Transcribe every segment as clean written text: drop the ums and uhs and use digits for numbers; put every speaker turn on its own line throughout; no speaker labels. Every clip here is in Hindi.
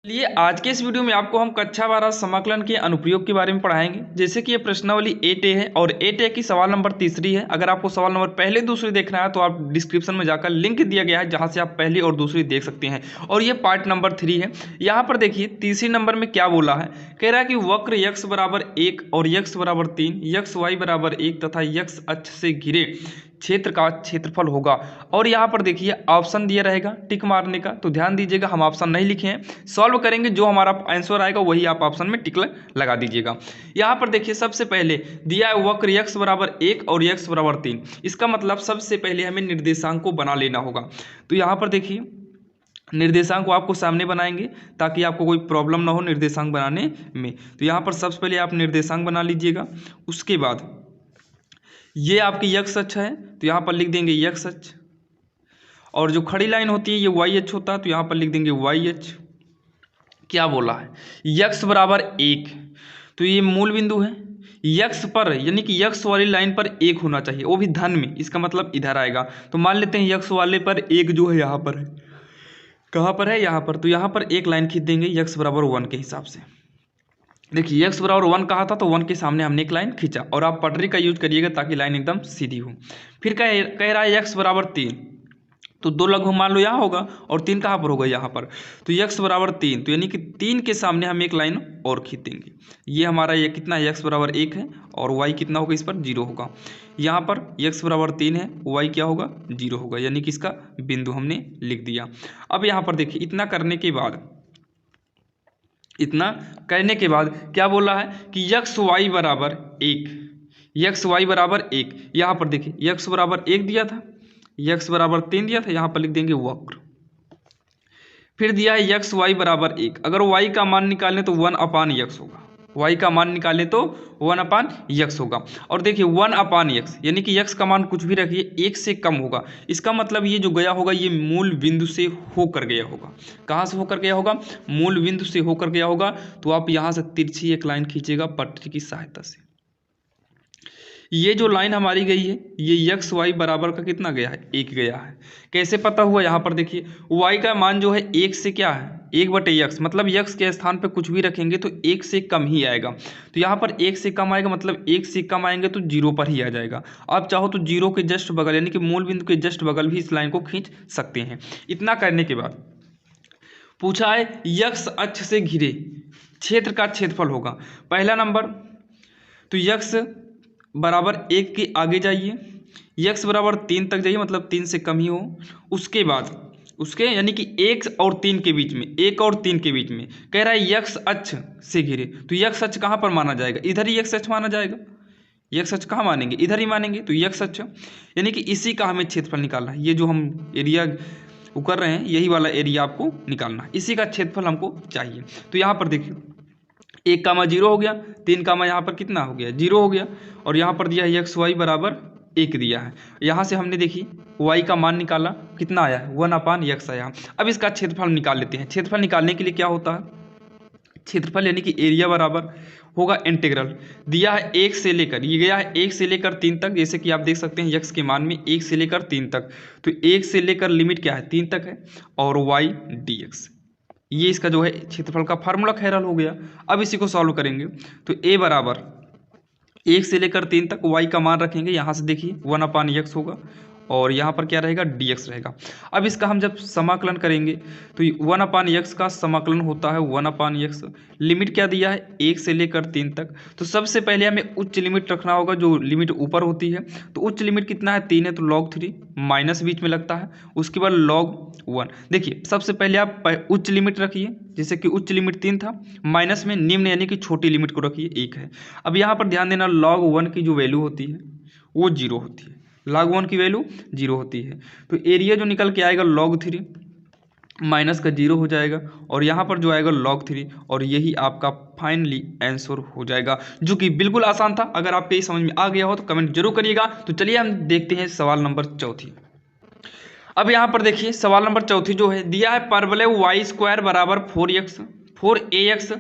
चलिए आज के इस वीडियो में आपको हम कक्षा 12 समाकलन के अनुप्रयोग के बारे में पढ़ाएंगे। जैसे कि ये प्रश्नावली 8A है और 8A की सवाल नंबर 3 है। अगर आपको सवाल नंबर पहले दूसरी देखना है तो आप डिस्क्रिप्शन में जाकर लिंक दिया गया है जहां से आप पहली और दूसरी देख सकते हैं। और ये पार्ट नंबर 3 है। यहाँ पर देखिए तीसरी नंबर में क्या बोला है, कह रहा है कि वक्र x बराबर 1 और x बराबर 3, x y बराबर 1 तथा x अक्ष से घिरे क्षेत्र का क्षेत्रफल होगा। और यहाँ पर देखिए ऑप्शन दिया रहेगा टिक मारने का, तो ध्यान दीजिएगा हम ऑप्शन नहीं लिखे हैं, सॉल्व करेंगे जो हमारा आंसर आएगा वही आप ऑप्शन में टिक लगा दीजिएगा। यहाँ पर देखिए सबसे पहले दिया है वक्र x बराबर 1 और x बराबर 3, इसका मतलब सबसे पहले हमें निर्देशांक को बना लेना होगा। तो यहाँ पर देखिए निर्देशांक को आपको सामने बनाएंगे ताकि आपको कोई प्रॉब्लम ना हो निर्देशांक बनाने में। तो यहाँ पर सबसे पहले आप निर्देशांक बना लीजिएगा। उसके बाद ये आपकी x अक्ष है तो यहाँ पर लिख देंगे x अक्ष, और जो खड़ी लाइन होती है ये y अक्ष होता है तो यहाँ पर लिख देंगे y अक्ष। क्या बोला है, x बराबर 1, तो ये मूल बिंदु है। x पर यानी कि x वाली लाइन पर 1 होना चाहिए, वो भी धन में, इसका मतलब इधर आएगा। तो मान लेते हैं x वाले पर 1 जो है यहाँ पर है, कहाँ पर है, यहाँ पर। तो यहाँ पर एक लाइन खींच देंगे x बराबर 1 के हिसाब से। देखिए x बराबर 1 कहा था तो 1 के सामने हमने एक लाइन खींचा, और आप पटरी का यूज करिएगा ताकि लाइन एकदम सीधी हो। फिर कह रहा है x बराबर 3, तो 2 लघु मान लो यहाँ होगा और 3 कहाँ पर होगा, यहाँ पर। तो x बराबर 3, तो यानी कि 3 के सामने हम एक लाइन और खींच देंगे। ये हमारा ये कितना है, x बराबर 1 है और y कितना होगा, इस पर 0 होगा। यहाँ पर x बराबर 3 है, y क्या होगा, 0 होगा, यानी कि इसका बिंदु हमने लिख दिया। अब यहाँ पर देखिए इतना करने के बाद क्या बोला है कि x y बराबर 1, x y बराबर 1। यहाँ पर देखिए x बराबर 1 दिया था, x बराबर 3 दिया था, यहाँ पर लिख देंगे वक्र। फिर दिया है x y बराबर 1, अगर y का मान निकालें तो 1/x होगा, y का मान निकालें तो 1/x होगा। और देखिए 1/x यानी कि x का मान कुछ भी रखिए 1 से कम होगा, इसका मतलब ये जो गया होगा ये मूल बिंदु से होकर गया होगा। कहाँ से होकर गया होगा, मूल बिंदु से होकर गया होगा। तो आप यहाँ से तिरछी एक लाइन खींचेगा पटरी की सहायता से। ये जो लाइन हमारी गई है ये x y बराबर का कितना गया है, 1 गया है। कैसे पता हुआ, यहाँ पर देखिए y का मान जो है 1 से क्या है, 1/x, मतलब x के स्थान पे कुछ भी रखेंगे तो 1 से कम ही आएगा। तो यहाँ पर 1 से कम आएगा, मतलब 1 से कम आएंगे तो 0 पर ही आ जाएगा। आप चाहो तो 0 के जस्ट बगल यानी कि मूल बिंदु के जस्ट बगल भी इस लाइन को खींच सकते हैं। इतना करने के बाद पूछा है x अक्ष से घिरे क्षेत्र का क्षेत्रफल होगा। पहला नंबर तो x बराबर 1 के आगे जाइए, x बराबर 3 तक जाइए, मतलब 3 से कम ही हो। उसके बाद उसके यानी कि 1 और 3 के बीच में, 1 और 3 के बीच में कह रहा है x अक्ष से घिरे, तो x अक्ष कहाँ पर माना जाएगा, इधर ही x अक्ष माना जाएगा। x अक्ष कहाँ मानेंगे, इधर ही मानेंगे। तो x अक्ष यानी कि इसी का हमें क्षेत्रफल निकालना है। ये जो हम एरिया कर रहे हैं यही वाला एरिया आपको निकालना है, इसी का क्षेत्रफल हमको चाहिए। तो यहाँ पर देखिए 1,0 हो गया, 3, यहाँ पर कितना हो गया, 0 हो गया। और यहाँ पर दिया है x y बराबर 1 दिया है। यहाँ से हमने देखिए y का मान निकाला, कितना आया है, 1/x आया। अब इसका क्षेत्रफल निकाल लेते हैं। क्षेत्रफल निकालने के लिए क्या होता है, क्षेत्रफल यानी कि एरिया बराबर होगा इंटीग्रल। दिया है 1 से लेकर, ये गया है 1 से लेकर 3 तक, जैसे कि आप देख सकते हैं x के मान में 1 से लेकर 3 तक। तो 1 से लेकर लिमिट क्या है, 3 तक है, और y dx, ये इसका जो है क्षेत्रफल का फार्मूला खैरल हो गया। अब इसी को सॉल्व करेंगे तो a बराबर 1 से लेकर 3 तक y का मान रखेंगे, यहाँ से देखिए 1/x होगा, और यहाँ पर क्या रहेगा, dx रहेगा। अब इसका हम जब समाकलन करेंगे तो 1/x का समाकलन होता है 1/x। लिमिट क्या दिया है, 1 से लेकर 3 तक। तो सबसे पहले हमें उच्च लिमिट रखना होगा, जो लिमिट ऊपर होती है। तो उच्च लिमिट कितना है, 3 है, तो log 3 माइनस बीच में लगता है, उसके बाद log 1। देखिए सबसे पहले आप उच्च लिमिट रखिए, जैसे कि उच्च लिमिट 3 था, माइनस में निम्न यानी कि छोटी लिमिट को रखिए 1 है। अब यहाँ पर ध्यान देना log 1 की जो वैल्यू होती है वो 0 होती है, log 1 की वैल्यू 0 होती है। तो एरिया जो निकल के आएगा log 3 माइनस का 0 हो जाएगा, और यहाँ पर जो आएगा log 3, और यही आपका फाइनली आंसर हो जाएगा, जो कि बिल्कुल आसान था। अगर आपके ये समझ में आ गया हो तो कमेंट जरूर करिएगा। तो चलिए हम देखते हैं सवाल नंबर 4। अब यहाँ पर देखिए सवाल नंबर 4 जो है दिया है परवलय y² बराबर 4ax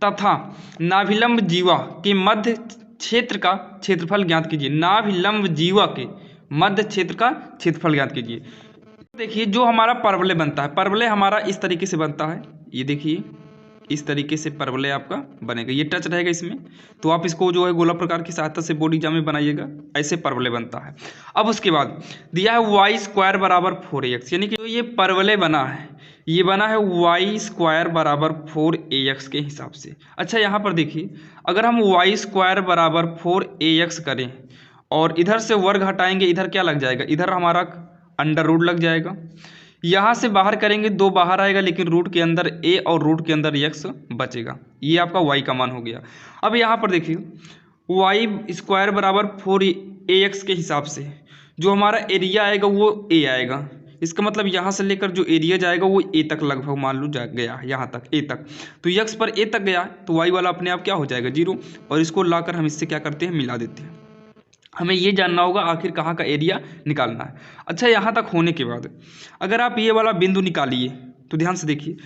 तथा नाभिलंब जीवा के मध्य क्षेत्र का क्षेत्रफल ज्ञात कीजिए। नाभिलंब जीवा के मध्य क्षेत्र का क्षेत्रफल ज्ञात कीजिए। देखिए जो हमारा परवलय बनता है, परवलय हमारा इस तरीके से बनता है, ये देखिए इस तरीके से परवलय आपका बनेगा, ये टच रहेगा इसमें, तो आप इसको जो है गोला प्रकार की सहायता से बोर्ड एग्जाम में बनाइएगा, ऐसे परवलय बनता है। अब उसके बाद दिया है वाई स्क्वायर बराबर 4ax, यानी कि जो ये परवलय बना है ये बना है वाई स्क्वायर बराबर 4ax के हिसाब से। अच्छा यहाँ पर देखिए, अगर हम वाई स्क्वायर बराबर 4ax करें और इधर से वर्ग हटाएंगे, इधर क्या लग जाएगा, इधर हमारा अंडर रूट लग जाएगा। यहाँ से बाहर करेंगे 2 बाहर आएगा, लेकिन रूट के अंदर a और रूट के अंदर x बचेगा, ये आपका y का मान हो गया। अब यहाँ पर देखिए वाई स्क्वायर बराबर 4ax के हिसाब से जो हमारा एरिया आएगा वो a आएगा, इसका मतलब यहाँ से लेकर जो एरिया जाएगा वो a तक लगभग मान लो जा गया, यहाँ तक a तक, तो x पर a तक गया तो y वाला अपने आप क्या हो जाएगा 0, और इसको लाकर हम इससे क्या करते हैं मिला देते हैं। हमें ये जानना होगा आखिर कहाँ का एरिया निकालना है। अच्छा यहाँ तक होने के बाद अगर आप ये वाला बिंदु निकालिए तो ध्यान से देखिए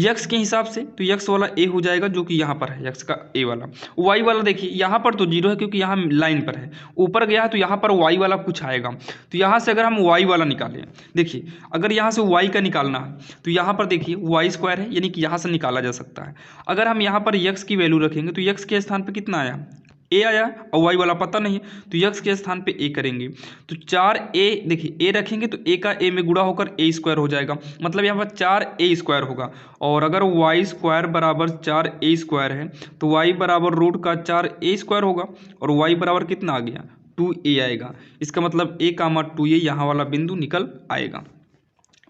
x के हिसाब से तो x वाला a हो जाएगा जो कि यहाँ पर है x का a वाला, y वाला देखिए यहाँ पर तो 0 है क्योंकि यहाँ लाइन पर है, ऊपर गया है तो यहाँ पर y वाला कुछ आएगा, तो यहाँ से अगर हम y वाला निकालें, देखिए अगर यहाँ से y का निकालना है तो यहाँ पर देखिए वाई स्क्वायर है, यानी कि यहाँ से निकाला जा सकता है। अगर हम यहाँ पर x की वैल्यू रखेंगे तो x के स्थान पर कितना आया a आया और y वाला पता नहीं है तो x के स्थान पे a करेंगे तो 4a, देखिए a रखेंगे तो a का a में गुणा होकर a स्क्वायर हो जाएगा, मतलब यहाँ पर 4a स्क्वायर होगा। और अगर y स्क्वायर बराबर 4a स्क्वायर है तो y बराबर रूट का 4a स्क्वायर होगा, और y बराबर कितना आ गया 2a आएगा, इसका मतलब a कामा 2a यहाँ वाला बिंदु निकल आएगा।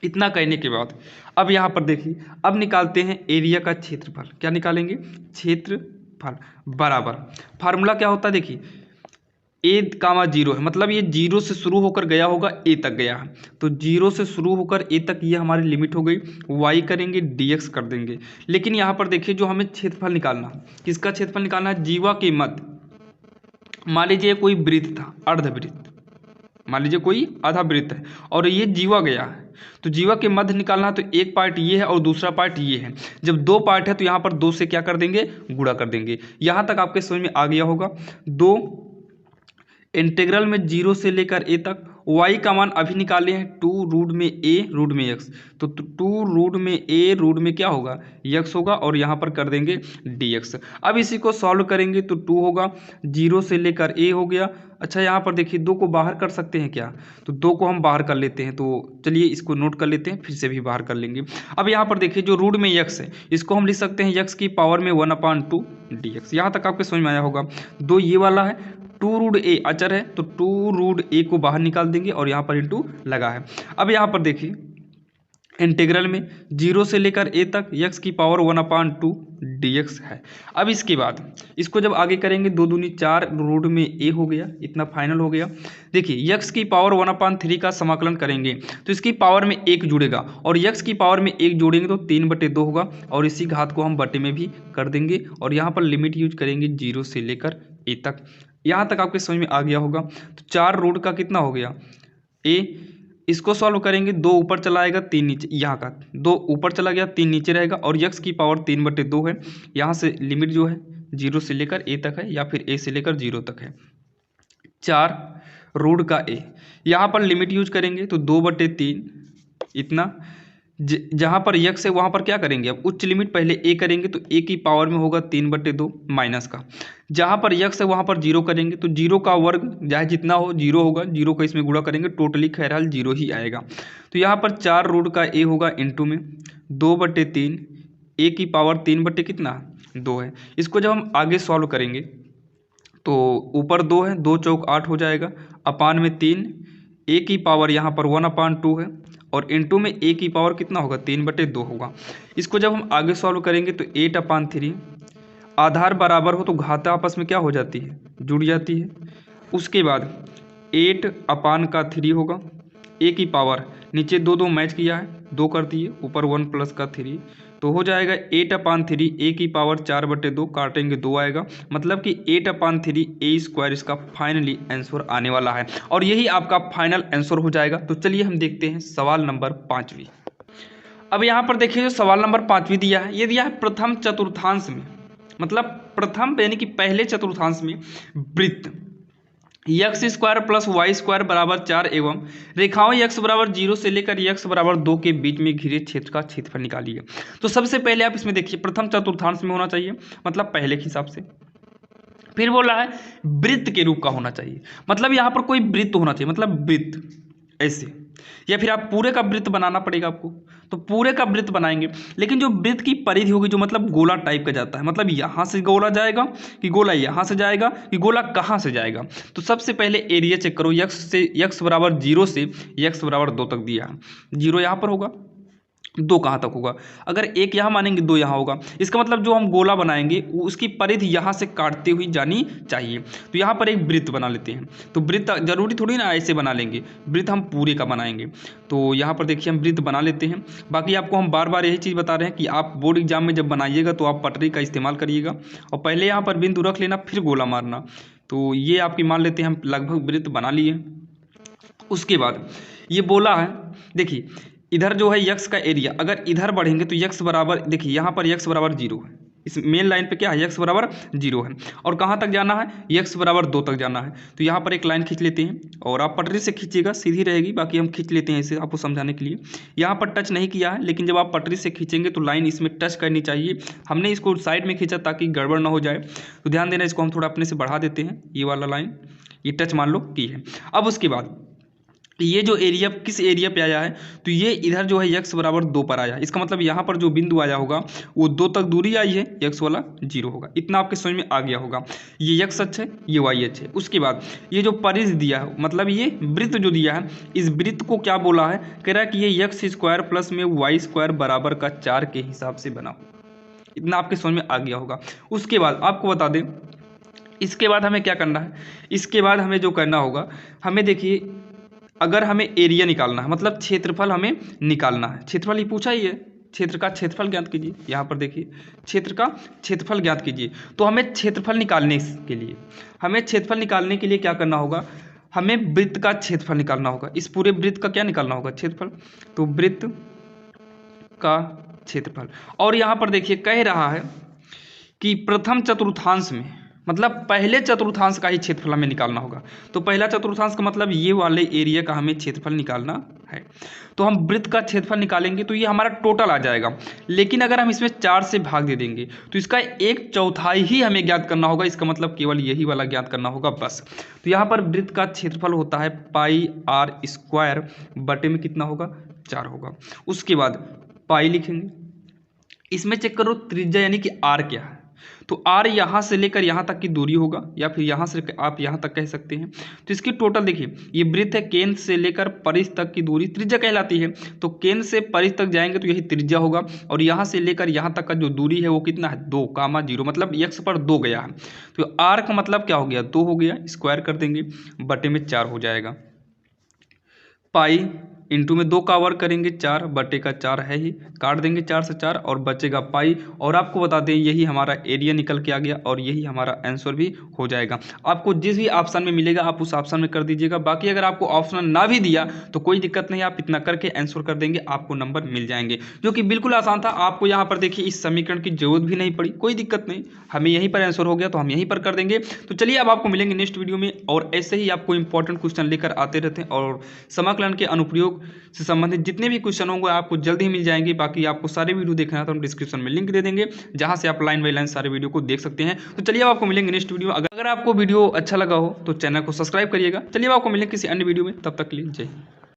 इतना कहने के बाद अब यहाँ पर देखिए अब निकालते हैं एरिया का क्षेत्रफल, क्या निकालेंगे क्षेत्रफल बराबर, फार्मूला क्या होता है देखिए a कामा 0 है, मतलब ये 0 से शुरू होकर गया होगा a तक गया है, तो 0 से शुरू होकर a तक ये हमारी लिमिट हो गई, y करेंगे dx कर देंगे। लेकिन यहाँ पर देखिए जो हमें क्षेत्रफल निकालना है, किसका क्षेत्रफल निकालना है, जीवा के मध्य। मान लीजिए कोई वृत्त था, अर्धवृत्त, मान लीजिए कोई आधा वृत्त है और ये जीवा गया है, तो जीवा के मध्य निकालना है, तो एक पार्ट ये है और दूसरा पार्ट ये है। जब 2 पार्ट है तो यहाँ पर 2 से क्या कर देंगे गुणा कर देंगे। यहाँ तक आपके समझ में आ गया होगा। 2 इंटीग्रल में 0 से लेकर a तक y का मान अभी निकाले हैं 2 रूट में a रूट में x, तो 2 रूट में a रूट में क्या होगा x होगा, और यहाँ पर कर देंगे dx। अब इसी को सॉल्व करेंगे तो 2 होगा, 0 से लेकर a हो गया। अच्छा यहाँ पर देखिए 2 को बाहर कर सकते हैं क्या, तो 2 को हम बाहर कर लेते हैं, तो चलिए इसको नोट कर लेते हैं, फिर से भी बाहर कर लेंगे। अब यहाँ पर देखिए जो रूट में x है इसको हम लिख सकते हैं x की पावर में 1/2 dx। यहाँ तक आपके समझ में आया होगा। 2 ये वाला है, 2 रूट a अचर है तो 2 रूट a को बाहर निकाल देंगे और यहाँ पर इंटू लगा है। अब यहाँ पर देखिए इंटीग्रल में 0 से लेकर a तक x की पावर 1/2 dx है। अब इसके बाद इसको जब आगे करेंगे 2 दूनी 4 रूट में a हो गया, इतना फाइनल हो गया। देखिए x की पावर 1/3 का समाकलन करेंगे तो इसकी पावर में 1 जुड़ेगा, और x की पावर में 1 जोड़ेंगे तो 3/2 होगा, और इसी घात को हम बटे में भी कर देंगे, और यहाँ पर लिमिट यूज करेंगे 0 से लेकर a तक। यहाँ तक आपके समझ में आ गया होगा। तो 4 रूट का कितना हो गया a, इसको सॉल्व करेंगे 2 ऊपर चला आएगा 3 नीचे, यहाँ का 2 ऊपर चला गया 3 नीचे रहेगा, और x की पावर 3/2 है। यहाँ से लिमिट जो है 0 से लेकर a तक है, या फिर a से लेकर 0 तक है। 4 रूट का a, यहाँ पर लिमिट यूज करेंगे तो 2/3 इतना, जहाँ पर x है वहाँ पर क्या करेंगे, अब उच्च लिमिट पहले a करेंगे तो a की पावर में होगा 3/2 माइनस का, जहाँ पर x है वहाँ पर 0 करेंगे तो 0 का वर्ग चाहे जितना हो 0 होगा, 0 का इसमें गुणा करेंगे टोटली खैरहाल 0 ही आएगा। तो यहाँ पर 4 रूट का a होगा इंटू में 2/3, a की पावर 3 कितना 2 है। इसको जब हम आगे सॉल्व करेंगे तो ऊपर 2 है, 2 चौक 8 हो जाएगा, अपान में 3, a की पावर यहाँ पर 1/2 है, और इंटू में a की पावर कितना होगा 3/2 होगा। इसको जब हम आगे सॉल्व करेंगे तो 8/3, आधार बराबर हो तो घात आपस में क्या हो जाती है जुड़ जाती है। उसके बाद 8/3 होगा, a की पावर नीचे 2 मैच किया है 2 कर दिए, ऊपर 1 प्लस का 3, तो हो जाएगा 8/3, a की पावर 4/2, काटेंगे 2 आएगा, मतलब कि 8/3 a स्क्वायर इसका फाइनली आंसर आने वाला है, और यही आपका फाइनल आंसर हो जाएगा। तो चलिए हम देखते हैं सवाल नंबर 5वीं। अब यहाँ पर देखिए जो सवाल नंबर 5वीं दिया है, ये दिया है प्रथम चतुर्थांश में, मतलब प्रथम यानी कि पहले चतुर्थांश में वृत्त x square plus y square बराबर 4 एवं रेखाओं x बराबर 0 से लेकर x बराबर 2 के बीच में घिरे क्षेत्र का क्षेत्रफल निकालिए। तो सबसे पहले आप इसमें देखिए प्रथम चतुर्थांश में होना चाहिए, मतलब पहले के हिसाब से। फिर बोला है वृत्त के रूप का होना चाहिए, मतलब यहाँ पर कोई वृत्त होना चाहिए, मतलब वृत्त ऐसे, या फिर आप पूरे का वृत्त बनाना पड़ेगा आपको, तो पूरे का वृत्त बनाएंगे। लेकिन जो वृत्त की परिधि होगी, जो मतलब गोला टाइप का जाता है, मतलब यहाँ से गोला जाएगा कि गोला यहाँ से जाएगा कि गोला कहाँ से जाएगा। तो सबसे पहले एरिया चेक करो, x बराबर 0 से x बराबर 2 तक दिया है। 0 यहाँ पर होगा, 2 कहाँ तक होगा, अगर 1 यहाँ मानेंगे 2 यहाँ होगा। इसका मतलब जो हम गोला बनाएंगे उसकी परिधि यहाँ से काटते हुई जानी चाहिए। तो यहाँ पर एक वृत्त बना लेते हैं। तो वृत्त जरूरी थोड़ी ना ऐसे बना लेंगे, वृत्त हम पूरे का बनाएंगे। तो यहाँ पर देखिए हम वृत्त बना लेते हैं। बाकी आपको हम बार बार यही चीज़ बता रहे हैं कि आप बोर्ड एग्जाम में जब बनाइएगा तो आप पटरी का इस्तेमाल करिएगा और पहले यहाँ पर बिंदु रख लेना, फिर गोला मारना। तो ये आपकी मान लेते हैं हम लगभग वृत्त बना लिए। उसके बाद ये बोला है, देखिए इधर जो है x का एरिया, अगर इधर बढ़ेंगे तो x बराबर, देखिए यहाँ पर x बराबर 0 है, इस मेन लाइन पे क्या है, x बराबर 0 है। और कहाँ तक जाना है, x बराबर 2 तक जाना है। तो यहाँ पर एक लाइन खींच लेते हैं और आप पटरी से खींचिएगा, सीधी रहेगी, बाकी हम खींच लेते हैं इसे आपको समझाने के लिए। यहाँ पर टच नहीं किया है, लेकिन जब आप पटरी से खींचेंगे तो लाइन इसमें टच करनी चाहिए। हमने इसको साइड में खींचा ताकि गड़बड़ ना हो जाए, तो ध्यान देना, इसको हम थोड़ा अपने से बढ़ा देते हैं। ये वाला लाइन ये टच मान लो की है। अब उसके बाद ये जो एरिया किस एरिया पे आया है, तो ये इधर जो है x बराबर 2 पर आया है। इसका मतलब यहाँ पर जो बिंदु आया होगा वो 2 तक दूरी आई है, x वाला 0 होगा। इतना आपके समझ में आ गया होगा। ये x अक्ष है, ये y अक्ष है। उसके बाद ये जो परिधि दिया है, मतलब ये वृत्त जो दिया है, इस वृत्त को क्या बोला है, कह रहा है कि ये x स्क्वायर प्लस में y स्क्वायर बराबर का 4 के हिसाब से बना हो। इतना आपके समझ में आ गया होगा। उसके बाद आपको बता दें, इसके बाद हमें क्या करना है, इसके बाद हमें जो करना होगा, हमें देखिए अगर हमें एरिया निकालना है, मतलब क्षेत्रफल हमें निकालना है। क्षेत्रफल ही पूछा ही है, क्षेत्र का क्षेत्रफल ज्ञात कीजिए। यहाँ पर देखिए क्षेत्र का क्षेत्रफल ज्ञात कीजिए। तो हमें क्षेत्रफल निकालने के लिए क्या करना होगा, हमें वृत्त का क्षेत्रफल निकालना होगा। इस पूरे वृत्त का क्या निकालना होगा, क्षेत्रफल। तो वृत्त का क्षेत्रफल, और यहाँ पर देखिए कह रहा है कि प्रथम चतुर्थांश में, मतलब पहले चतुर्थांश का ही क्षेत्रफल हमें निकालना होगा। तो पहला चतुर्थांश का मतलब ये वाले एरिया का हमें क्षेत्रफल निकालना है। तो हम वृत्त का क्षेत्रफल निकालेंगे तो ये हमारा टोटल आ जाएगा। लेकिन अगर हम इसमें 4 से भाग दे देंगे तो इसका 1/4 ही हमें ज्ञात करना होगा। इसका मतलब केवल यही वाला ज्ञात करना होगा बस। तो यहाँ पर वृत्त का क्षेत्रफल होता है पाई r स्क्वायर बटे में कितना होगा, 4 होगा। उसके बाद पाई लिखेंगे, इसमें चेक करो त्रिज्या यानी कि r क्या है। तो r यहाँ से लेकर यहाँ तक की दूरी होगा, या फिर यहाँ से आप यहाँ तक कह सकते हैं। तो इसकी टोटल देखिए, ये वृत्त है, केंद्र से लेकर परिध तक की दूरी त्रिज्या कहलाती है। तो केंद्र से परिध तक जाएंगे तो यही त्रिज्या होगा, और यहाँ से लेकर यहाँ तक का जो दूरी है वो कितना है, 2,0, मतलब x पर 2 गया है। तो r का मतलब क्या हो गया, 2 हो गया, स्क्वायर कर देंगे, बटे में 4 हो जाएगा। पाई इंटू में 2 का वर्ग करेंगे, 4 बटे का 4 है ही, काट देंगे 4 से 4 और बचेगा पाई। और आपको बता दें यही हमारा एरिया निकल के आ गया और यही हमारा आंसर भी हो जाएगा। आपको जिस भी ऑप्शन में मिलेगा आप उस ऑप्शन में कर दीजिएगा। बाकी अगर आपको ऑप्शन ना भी दिया तो कोई दिक्कत नहीं, आप इतना करके आंसर कर देंगे, आपको नंबर मिल जाएंगे, जो कि बिल्कुल आसान था। आपको यहाँ पर देखिए इस समीकरण की जरूरत भी नहीं पड़ी, कोई दिक्कत नहीं, हमें यहीं पर आंसर हो गया तो हम यहीं पर कर देंगे। तो चलिए अब आपको मिलेंगे नेक्स्ट वीडियो में, और ऐसे ही आपको इंपॉर्टेंट क्वेश्चन लेकर आते रहते हैं, और समाकलन के अनुप्रयोग से संबंधित जितने भी क्वेश्चन होंगे आपको जल्द ही मिल जाएंगे। बाकी आपको सारे वीडियो देखना है तो हम डिस्क्रिप्शन में लिंक दे देंगे, जहां से आप लाइन बाय लाइन सारे वीडियो को देख सकते हैं। तो चलिए अब आपको मिलेंगे नेक्स्ट वीडियो। अगर आपको वीडियो अच्छा लगा हो तो चैनल को सब्सक्राइब करिएगा। चलिए अब आपको मिलेंगे किसी अन्य वीडियो में, तब तक के लिए जय हिंद।